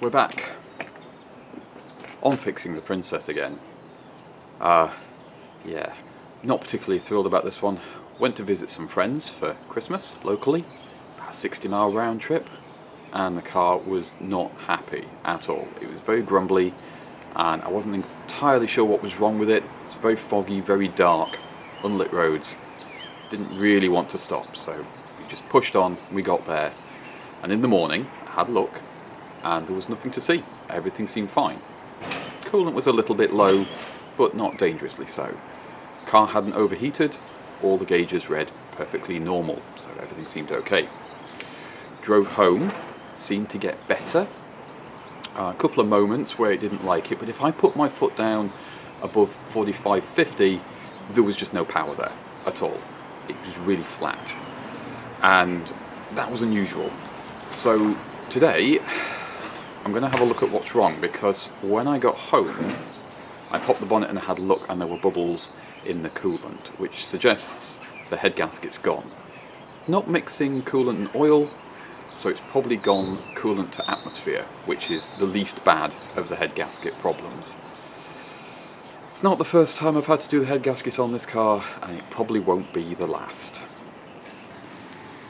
we're back on fixing the Princess again. Yeah, not particularly thrilled about this one. Went to visit some friends for Christmas locally, about a 60-mile round trip, and the car was not happy at all. It was very grumbly, and I wasn't entirely sure what was wrong with it. It's very foggy, very dark, unlit roads. Didn't really want to stop, so we just pushed on. We got there, and in the morning I had a look, and there was nothing to see. Everything seemed fine. Coolant was a little bit low, but not dangerously so. Car hadn't overheated, all the gauges read perfectly normal, so everything seemed okay. Drove home, seemed to get better. A couple of moments where it didn't like it, but if I put my foot down above 45, 50, there was just no power there at all. It was really flat, and that was unusual. So today I'm going to have a look at what's wrong, because when I got home I popped the bonnet and I had a look, and there were bubbles in the coolant, which suggests the head gasket's gone. It's not mixing coolant and oil, so it's probably gone coolant to atmosphere, which is the least bad of the head gasket problems. It's not the first time I've had to do the head gasket on this car, and it probably won't be the last.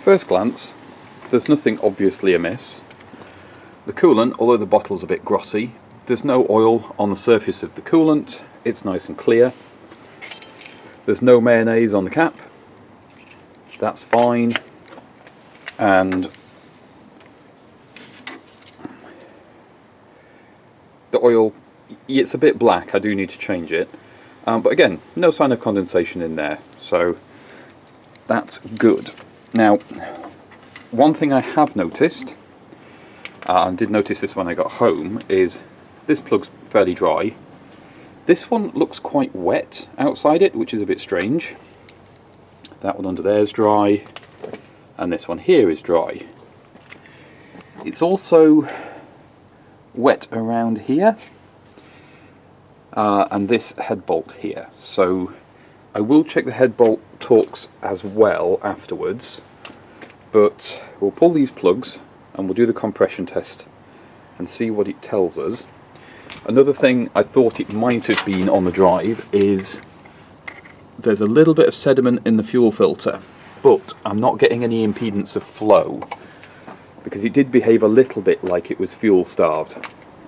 First glance, there's nothing obviously amiss. The coolant, although the bottle's a bit grotty, there's no oil on the surface of the coolant. It's nice and clear. There's no mayonnaise on the cap. That's fine. And the oil, it's a bit black. I do need to change it. But again, no sign of condensation in there, so that's good. Now, one thing I have noticed, and did notice this when I got home, is this plug's fairly dry. This one looks quite wet outside it, which is a bit strange. That one under there is dry, and this one here is dry. It's also wet around here, and this head bolt here. So I will check the head bolt torques as well afterwards, but we'll pull these plugs and we'll do the compression test and see what it tells us. Another thing I thought it might have been on the drive is there's a little bit of sediment in the fuel filter, but I'm not getting any impedance of flow, because it did behave a little bit like it was fuel starved,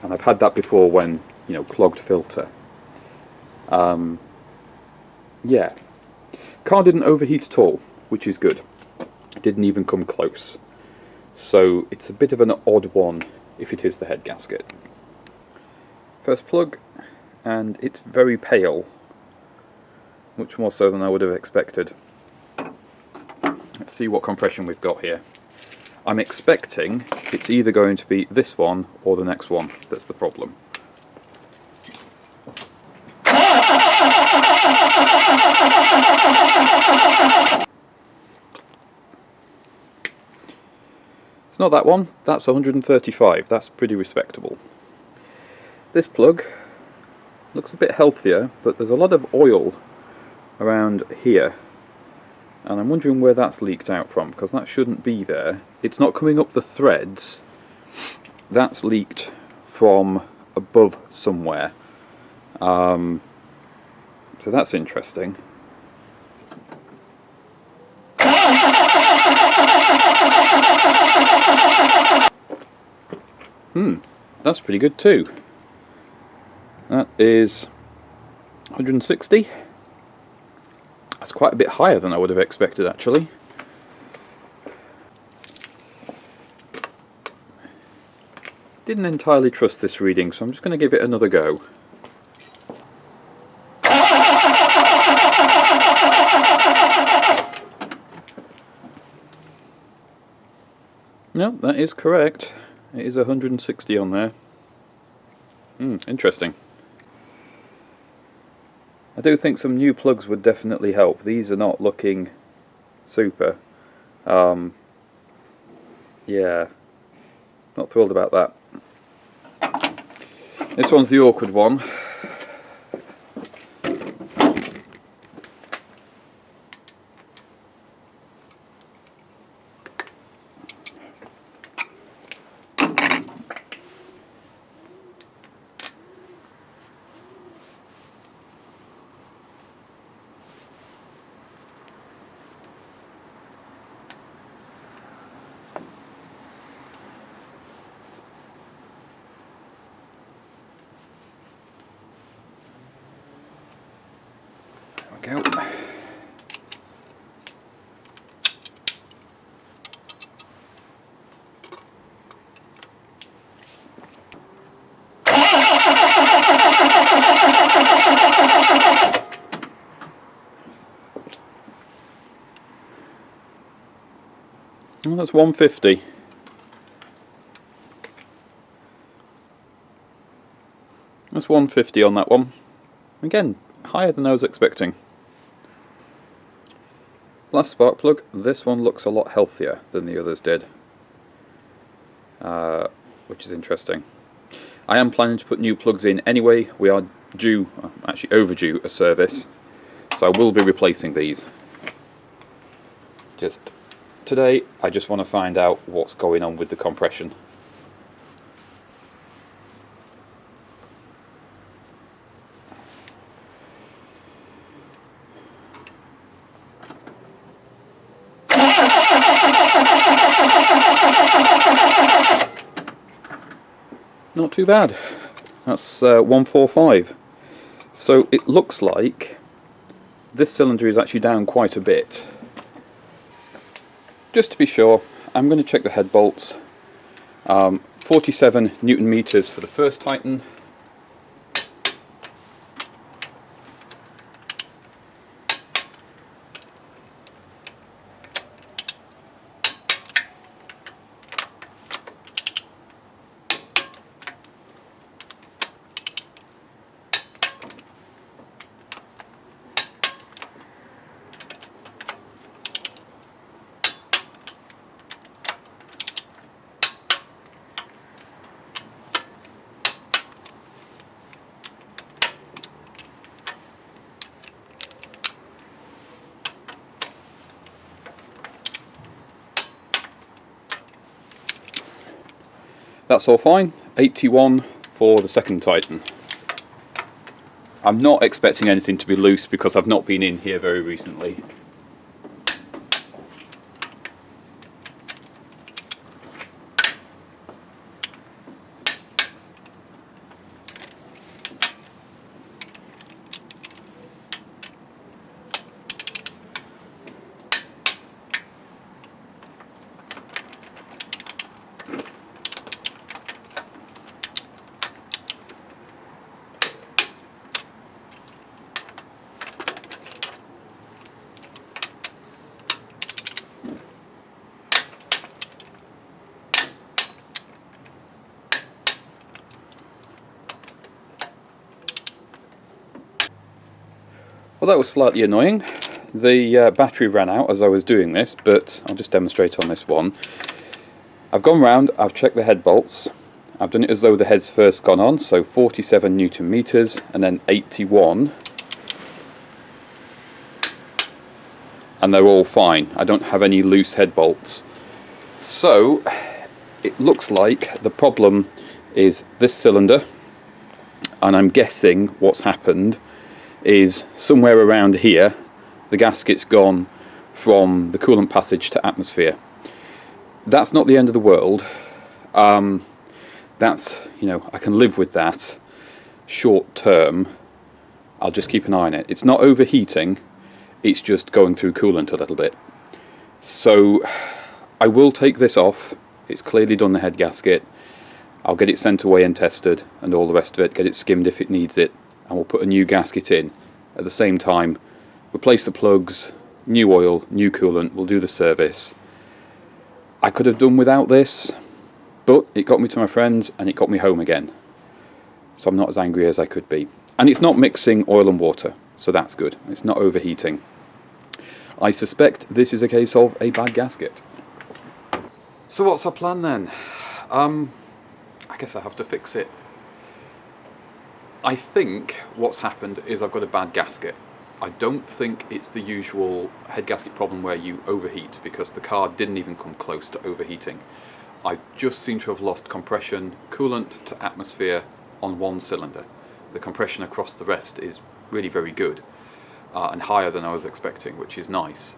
and I've had that before when, you know, clogged filter. Yeah, car didn't overheat at all, which is good. It didn't even come close, so it's a bit of an odd one if it is the head gasket. First plug, and it's very pale, much more so than I would have expected. Let's see what compression we've got here. I'm expecting it's either going to be this one or the next one that's the problem. It's not that one, that's 135, that's pretty respectable. This plug looks a bit healthier, but there's a lot of oil around here, and I'm wondering where that's leaked out from, because that shouldn't be there. It's not coming up the threads. That's leaked from above somewhere. So that's interesting. That's pretty good too. That is 160. That's quite a bit higher than I would have expected, actually. Didn't entirely trust this reading, so I'm just going to give it another go. No, that is correct. It is 160 on there. Interesting. I do think some new plugs would definitely help. These are not looking super. Yeah, not thrilled about that. This one's the awkward one. back out. Oh, that's 150. That's 150 on that one. Again, higher than I was expecting. Last spark plug, this one looks a lot healthier than the others did. Which is interesting. I am planning to put new plugs in anyway. We are due, actually overdue, a service. So I will be replacing these. Today, I just want to find out what's going on with the compression. Not too bad. That's 145. So it looks like this cylinder is actually down quite a bit. Just to be sure, I'm going to check the head bolts. 47 Newton meters for the first Titan. That's all fine. 81 for the second Titan. I'm not expecting anything to be loose because I've not been in here very recently. Well, that was slightly annoying. The battery ran out as I was doing this, but I'll just demonstrate on this one. I've gone round, I've checked the head bolts. I've done it as though the head's first gone on, so 47 Newton meters and then 81. And they're all fine. I don't have any loose head bolts. So it looks like the problem is this cylinder, and I'm guessing what's happened is somewhere around here the gasket's gone from the coolant passage to atmosphere. That's not the end of the world. That's, you know, I can live with that short term. I'll just keep an eye on it. It's not overheating, it's just going through coolant a little bit. So I will take this off. It's clearly done the head gasket. I'll get it sent away and tested and all the rest of it, get it skimmed if it needs it, and we'll put a new gasket in. At the same time, replace the plugs, new oil, new coolant, we'll do the service. I could have done without this, but it got me to my friends and it got me home again. So I'm not as angry as I could be. And it's not mixing oil and water, so that's good. It's not overheating. I suspect this is a case of a bad gasket. So what's our plan then? I guess I have to fix it. I think what's happened is I've got a bad gasket. I don't think it's the usual head gasket problem where you overheat, because the car didn't even come close to overheating. I just seem to have lost compression, coolant to atmosphere on one cylinder. The compression across the rest is really very good and higher than I was expecting, which is nice.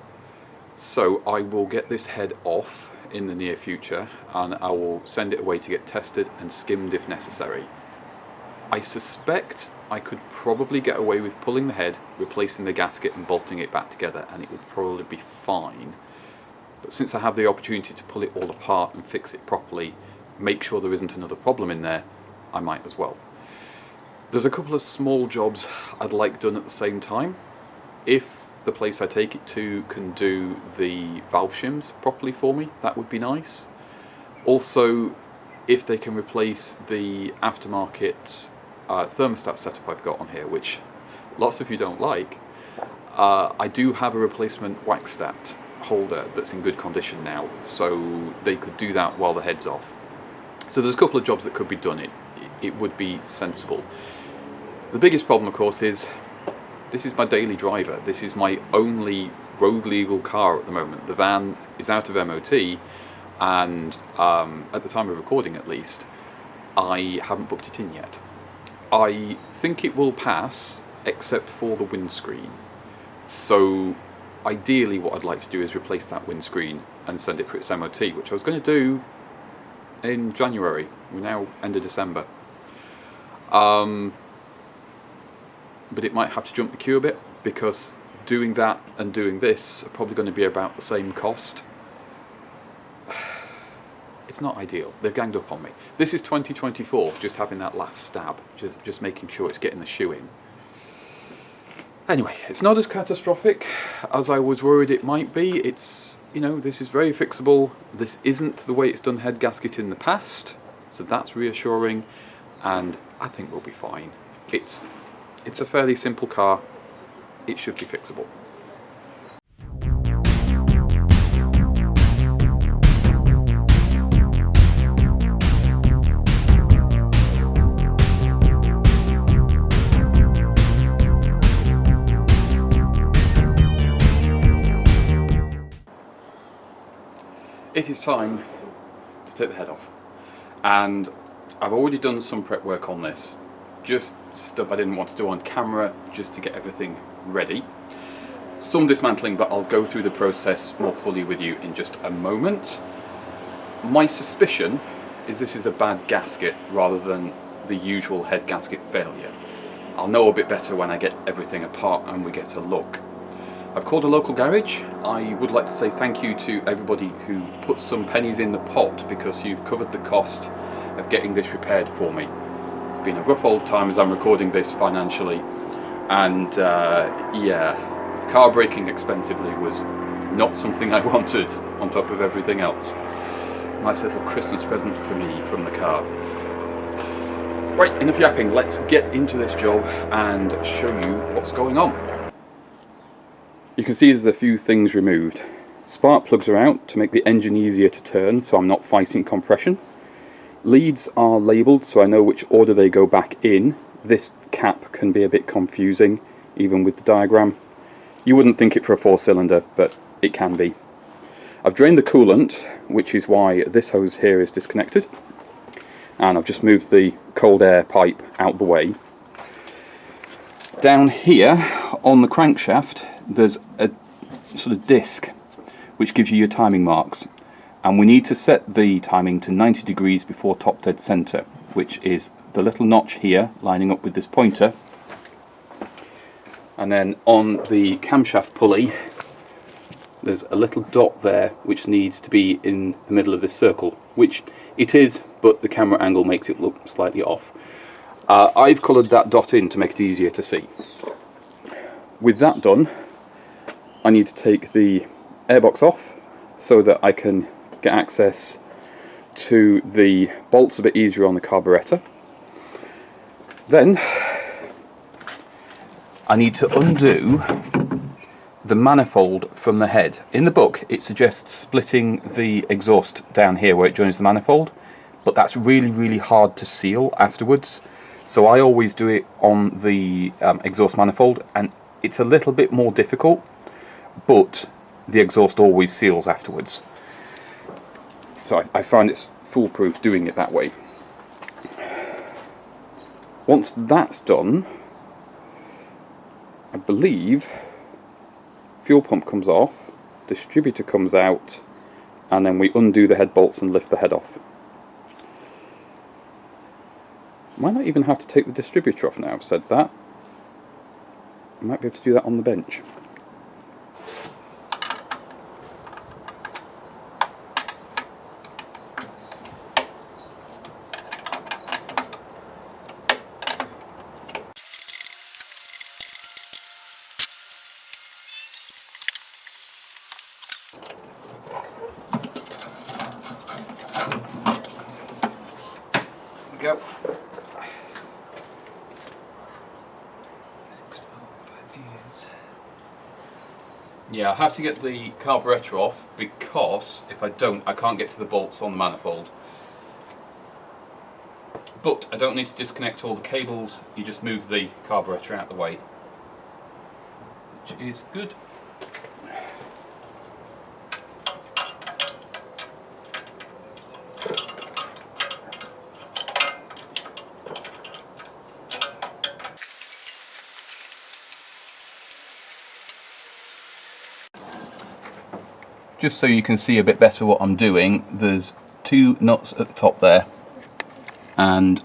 So I will get this head off in the near future and I will send it away to get tested and skimmed if necessary. I suspect I could probably get away with pulling the head, replacing the gasket and bolting it back together, and it would probably be fine. But since I have the opportunity to pull it all apart and fix it properly, make sure there isn't another problem in there, I might as well. There's a couple of small jobs I'd like done at the same time. If the place I take it to can do the valve shims properly for me, that would be nice. Also, if they can replace the aftermarket thermostat setup I've got on here, which lots of you don't like, I do have a replacement Waxstat holder that's in good condition now, so they could do that while the head's off. So there's a couple of jobs that could be done. It would be sensible. The biggest problem, of course, is this is my daily driver. This is my only road legal car at the moment. The van is out of MOT, and at the time of recording at least, I haven't booked it in yet. I think it will pass, except for the windscreen. So ideally what I'd like to do is replace that windscreen and send it for its MOT, which I was going to do in January. We're now end of December. But it might have to jump the queue a bit, because doing that and doing this are probably going to be about the same cost. It's not ideal. They've ganged up on me. This is 2024, just having that last stab, just making sure it's getting the shoe in. Anyway, it's not as catastrophic as I was worried it might be. It's, you know, this is very fixable. This isn't the way it's done head gasket in the past, so that's reassuring, and I think we'll be fine. It's a fairly simple car. It should be fixable. It is time to take the head off, and I've already done some prep work on this, just stuff I didn't want to do on camera, just to get everything ready. Some dismantling, but I'll go through the process more fully with you in just a moment. My suspicion is this is a bad gasket rather than the usual head gasket failure. I'll know a bit better when I get everything apart and we get a look. I've called a local garage. I would like to say thank you to everybody who put some pennies in the pot, because you've covered the cost of getting this repaired for me. It's been a rough old time as I'm recording this financially, and yeah, car breaking expensively was not something I wanted on top of everything else. Nice little Christmas present for me from the car. Right, enough yapping, let's get into this job and show you what's going on. You can see there's a few things removed. Spark plugs are out to make the engine easier to turn, so I'm not fighting compression. Leads are labelled so I know which order they go back in. This cap can be a bit confusing, even with the diagram. You wouldn't think it for a 4-cylinder, but it can be. I've drained the coolant, which is why this hose here is disconnected. And I've just moved the cold air pipe out the way. Down here on the crankshaft there's a sort of disc which gives you your timing marks, and we need to set the timing to 90 degrees before top dead center, which is the little notch here lining up with this pointer. And then on the camshaft pulley there's a little dot there which needs to be in the middle of this circle, which it is, but the camera angle makes it look slightly off. I've coloured that dot in to make it easier to see. With that done, I need to take the airbox off so that I can get access to the bolts a bit easier on the carburettor. Then I need to undo the manifold from the head. In the book it suggests splitting the exhaust down here where it joins the manifold, but that's really hard to seal afterwards, so I always do it on the exhaust manifold, and it's a little bit more difficult, but the exhaust always seals afterwards. So I find it's foolproof doing it that way. Once that's done, I believe fuel pump comes off, distributor comes out, and then we undo the head bolts and lift the head off. Might not even have to take the distributor off now I've said that. I might be able to do that on the bench. Go. Next up is... Yeah, I have to get the carburettor off because if I don't, I can't get to the bolts on the manifold. But I don't need to disconnect all the cables, you just move the carburettor out of the way, which is good. Just so you can see a bit better what I'm doing, there's 2 nuts at the top there, and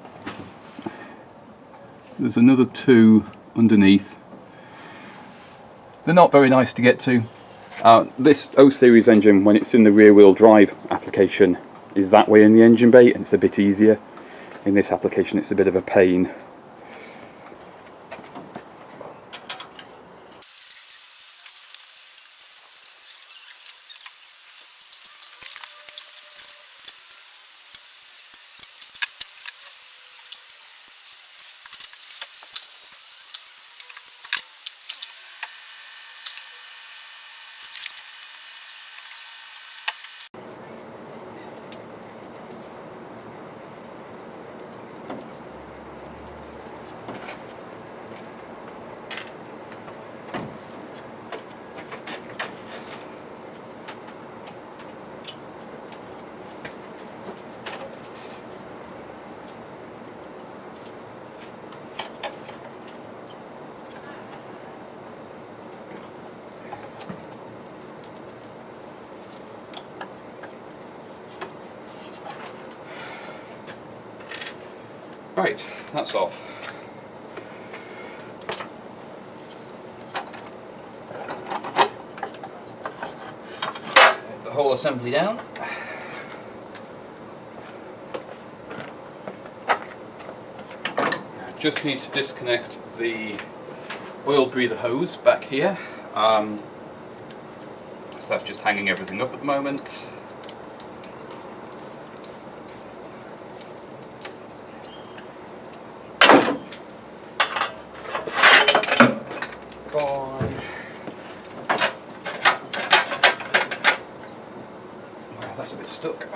there's another 2 underneath. They're not very nice to get to. This O series engine, when it's in the rear wheel drive application, is that way in the engine bay, and it's a bit easier. In this application it's a bit of a pain. Right, that's off. Get the whole assembly down. Just need to disconnect the oil breather hose back here. So that's just hanging everything up at the moment. That's a bit stuck.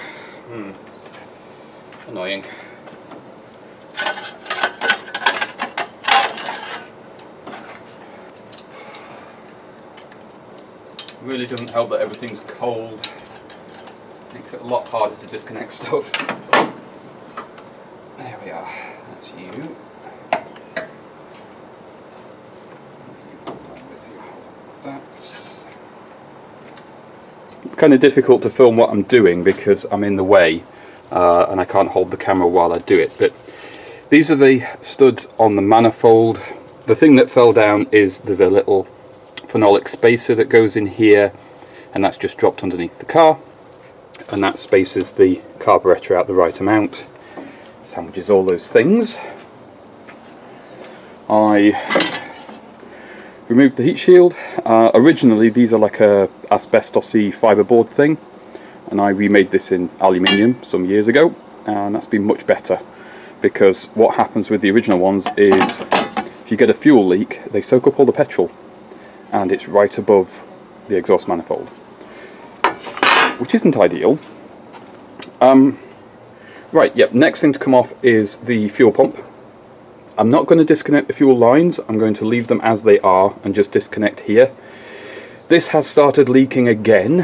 Annoying. Really doesn't help that everything's cold. Makes it a lot harder to disconnect stuff. There we are. That's you. It's kind of difficult to film what I'm doing because I'm in the way and I can't hold the camera while I do it. But these are the studs on the manifold. The thing that fell down is there's a little phenolic spacer that goes in here, and that's just dropped underneath the car, and that spaces the carburettor out the right amount, sandwiches all those things. I removed the heat shield. Originally these are like a asbestos-y fiberboard thing, and I remade this in aluminium some years ago, and that's been much better, because what happens with the original ones is if you get a fuel leak, they soak up all the petrol, and it's right above the exhaust manifold, which isn't ideal. Right, yep, next thing to come off is the fuel pump. I'm not going to disconnect the fuel lines, I'm going to leave them as they are and just disconnect here. This has started leaking again.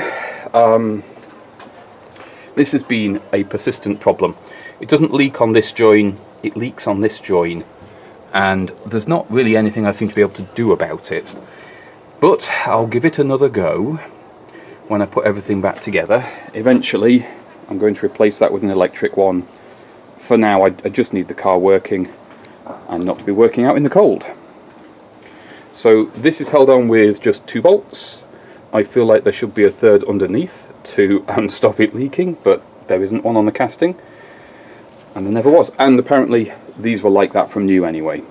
This has been a persistent problem. It doesn't leak on this join, it leaks on this join, and there's not really anything I seem to be able to do about it. But I'll give it another go when I put everything back together. Eventually I'm going to replace that with an electric one for now I just need the car working and not to be working out in the cold. So this is held on with just 2 bolts. I feel like there should be a third underneath to stop it leaking, but there isn't one on the casting, and there never was. And apparently these were like that from new anyway.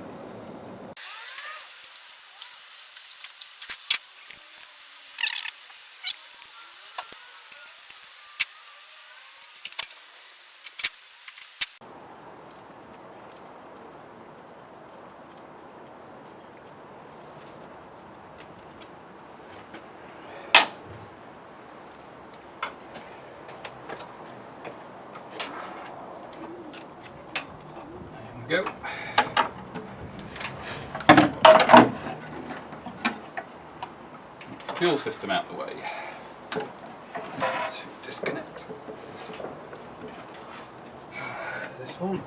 Go. Fuel system out the way. Disconnect this one.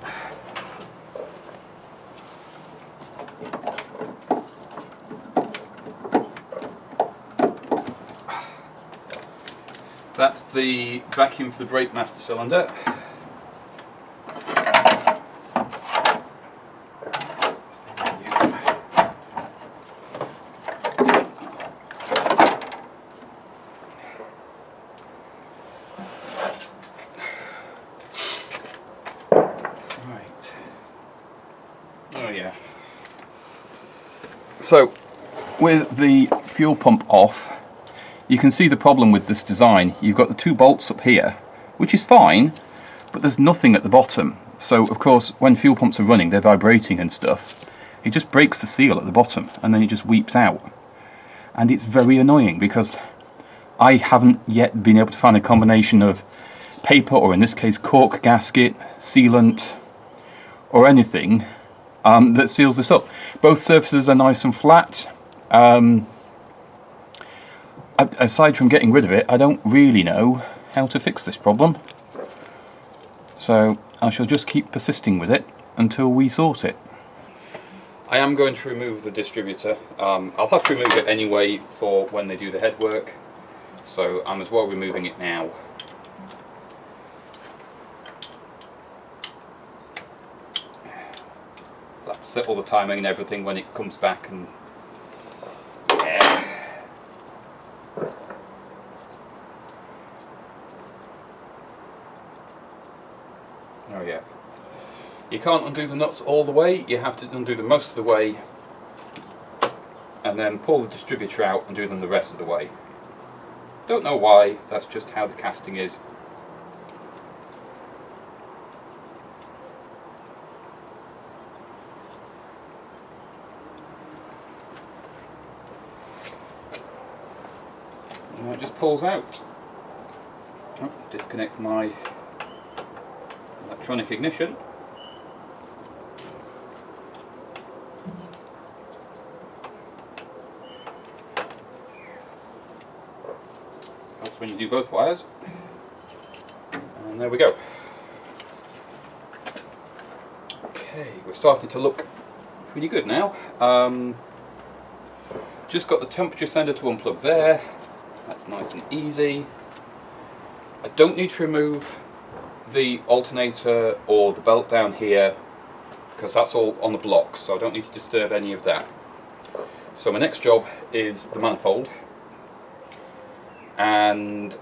That's the vacuum for the brake master cylinder. Oh yeah. So, with the fuel pump off, you can see the problem with this design. You've got the 2 bolts up here, which is fine, but there's nothing at the bottom. So, of course, when fuel pumps are running, they're vibrating and stuff. It just breaks the seal at the bottom, and then it just weeps out. And it's very annoying, because I haven't yet been able to find a combination of paper, or in this case cork gasket, sealant, or anything that seals this up. Both surfaces are nice and flat. Aside from getting rid of it, I don't really know how to fix this problem. So I shall just keep persisting with it until we sort it. I am going to remove the distributor. I'll have to remove it anyway for when they do the head work, so I'm as well removing it now. I'll have to set all the timing and everything when it comes back, and yeah. Oh yeah. You can't undo the nuts all the way, you have to undo them most of the way and then pull the distributor out and do them the rest of the way. Don't know why, that's just how the casting is. And it just pulls out. Oh, disconnect my electronic ignition. Helps when you do both wires. And there we go. Okay, we're starting to look pretty good now. Just got the temperature sender to unplug there. That's nice and easy. I don't need to remove the alternator or the belt down here because that's all on the block, so I don't need to disturb any of that. So my next job is the manifold, and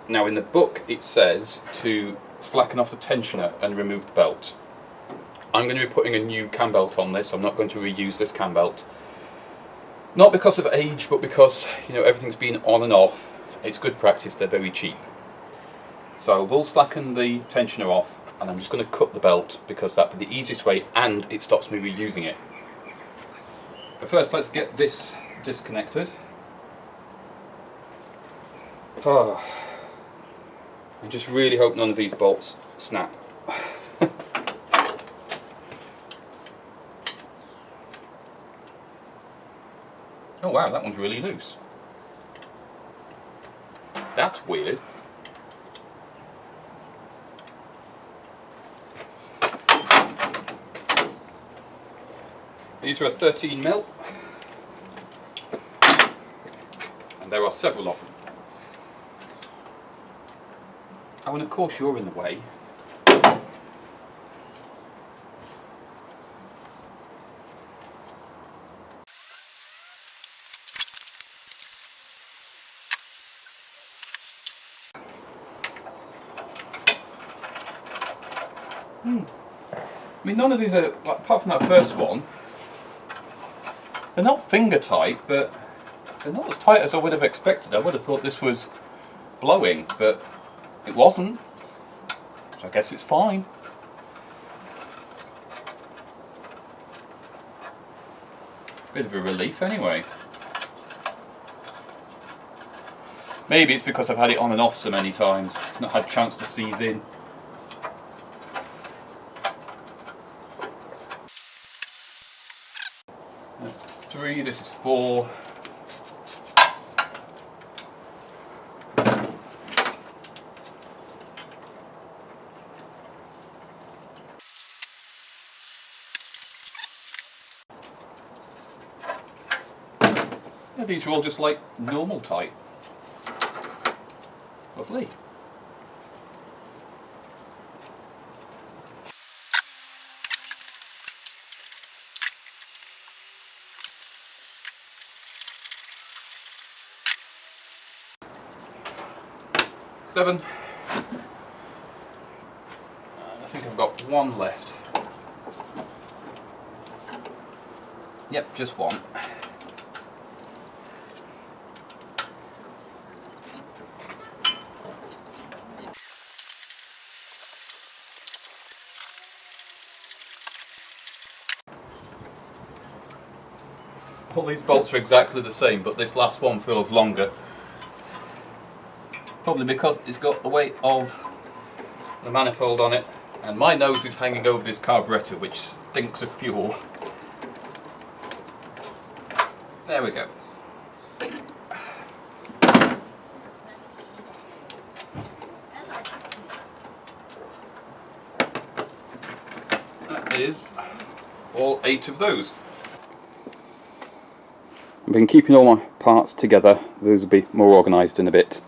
now in the book it says to slacken off the tensioner and remove the belt. I'm going to be putting a new cam belt on this. I'm not going to reuse this cam belt. Not because of age, but because, you know, everything's been on and off. It's good practice, they're very cheap. So we'll slacken the tensioner off, and I'm just going to cut the belt because that'd be the easiest way and it stops me reusing it. But first let's get this disconnected. I just really hope none of these bolts snap. Oh wow, that one's really loose. That's weird. These are a 13mm, and there are several of them. Oh, and of course you're in the way. I mean, none of these are, apart from that first one, they're not finger tight, but they're not as tight as I would have expected. I would have thought this was blowing, but it wasn't. So I guess it's fine. Bit of a relief anyway. Maybe it's because I've had it on and off so many times. It's not had a chance to seize in. That's 3, this is 4. Yeah, these are all just like normal tight. Lovely. Seven. I think I've got 1 left. Yep, just 1. All these bolts are exactly the same, but this last one feels longer. Probably because it's got the weight of the manifold on it, and my nose is hanging over this carburettor, which stinks of fuel. There we go. That is all 8 of those. I've been keeping all my parts together. Those will be more organised in a bit.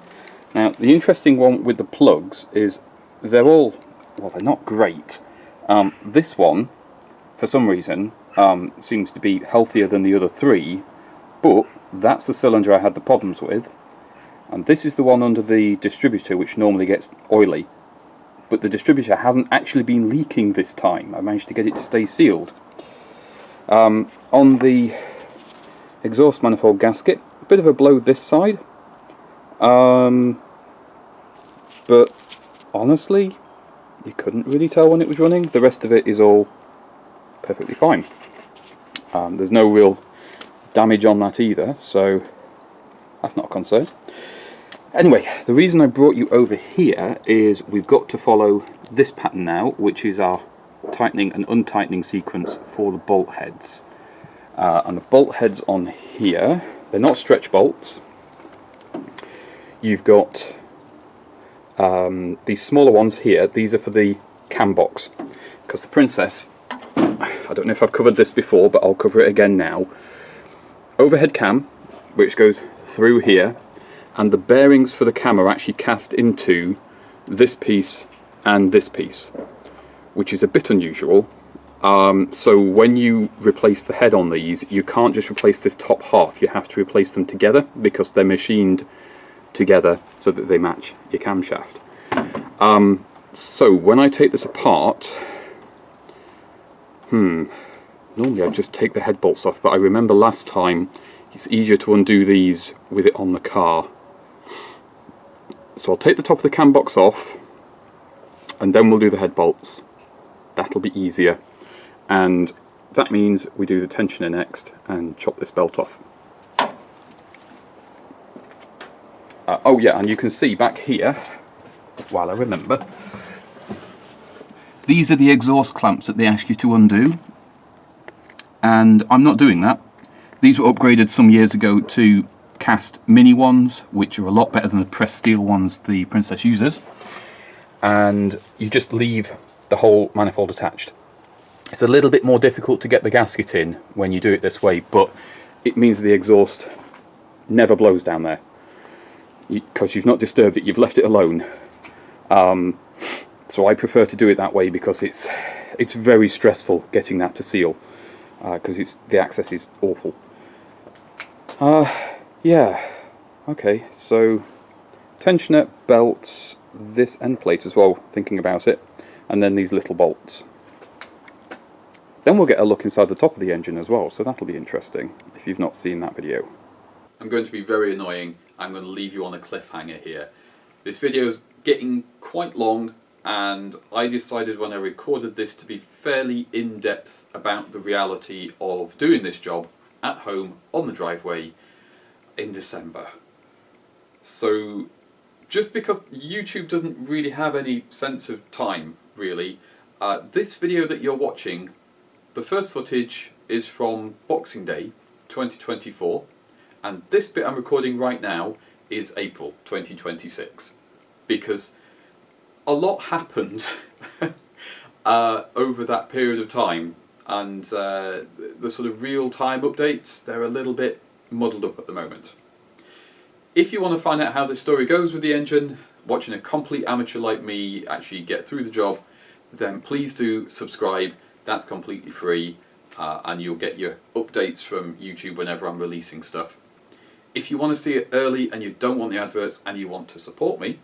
Now, the interesting one with the plugs is they're all, well, they're not great. This one, for some reason, seems to be healthier than the other 3, but that's the cylinder I had the problems with. And this is the one under the distributor, which normally gets oily. But the distributor hasn't actually been leaking this time. I managed to get it to stay sealed. On the exhaust manifold gasket, a bit of a blow this side, but honestly you couldn't really tell when it was running. The rest of it is all perfectly fine. There's no real damage on that either, so that's not a concern. Anyway, the reason I brought you over here is we've got to follow this pattern now, which is our tightening and untightening sequence for the bolt heads. And the bolt heads on here, they're not stretch bolts. You've got these smaller ones here. These are for the cam box, because the Princess, I don't know if I've covered this before, but I'll cover it again now. Overhead cam, which goes through here, and the bearings for the cam are actually cast into this piece and this piece, which is a bit unusual. So when you replace the head on these, you can't just replace this top half, you have to replace them together because they're machined together so that they match your camshaft. So when I take this apart, normally I'd just take the head bolts off, but I remember last time it's easier to undo these with it on the car. So I'll take the top of the cam box off and then we'll do the head bolts. That'll be easier. And that means we do the tensioner next and chop this belt off. Oh yeah, and you can see back here, while I remember, these are the exhaust clamps that they ask you to undo, and I'm not doing that. These were upgraded some years ago to cast mini ones, which are a lot better than the pressed steel ones the Princess uses, and you just leave the whole manifold attached. It's a little bit more difficult to get the gasket in when you do it this way, but it means the exhaust never blows down there because you've not disturbed it, you've left it alone. So I prefer to do it that way because it's very stressful getting that to seal, because the access is awful. Yeah, okay, so tensioner, belts, this end plate as well, thinking about it. and then these little bolts. Then we'll get a look inside the top of the engine as well, so that'll be interesting if you've not seen that video. I'm going to be very annoying. I'm going to leave you on a cliffhanger here. This video's getting quite long, and I decided when I recorded this to be fairly in-depth about the reality of doing this job at home on the driveway in December. So just because YouTube doesn't really have any sense of time, really, this video that you're watching, the first footage is from Boxing Day 2024, and this bit I'm recording right now is April 2026, because a lot happened over that period of time, and the sort of real-time updates, they're a little bit muddled up at the moment. If you want to find out how this story goes with the engine, watching a complete amateur like me actually get through the job, then please do subscribe. That's completely free, and you'll get your updates from YouTube whenever I'm releasing stuff. If you want to see it early and you don't want the adverts and you want to support me,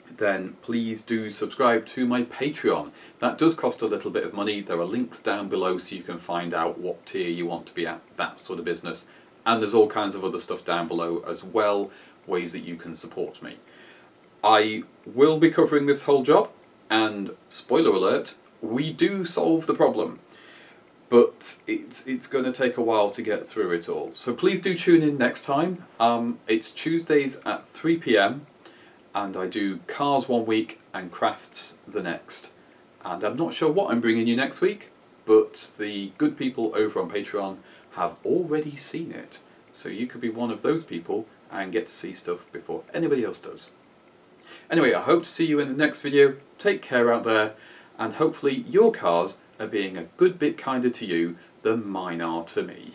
then please do subscribe to my Patreon. That does cost a little bit of money. There are links down below so you can find out what tier you want to be at, that sort of business. And there's all kinds of other stuff down below as well, ways that you can support me. I will be covering this whole job, and spoiler alert, we do solve the problem. But it's going to take a while to get through it all. So please do tune in next time. It's Tuesdays at 3 PM, and I do cars one week and crafts the next. And I'm not sure what I'm bringing you next week, but the good people over on Patreon have already seen it. So you could be one of those people and get to see stuff before anybody else does. Anyway, I hope to see you in the next video. Take care out there, and hopefully your cars are being a good bit kinder to you than mine are to me.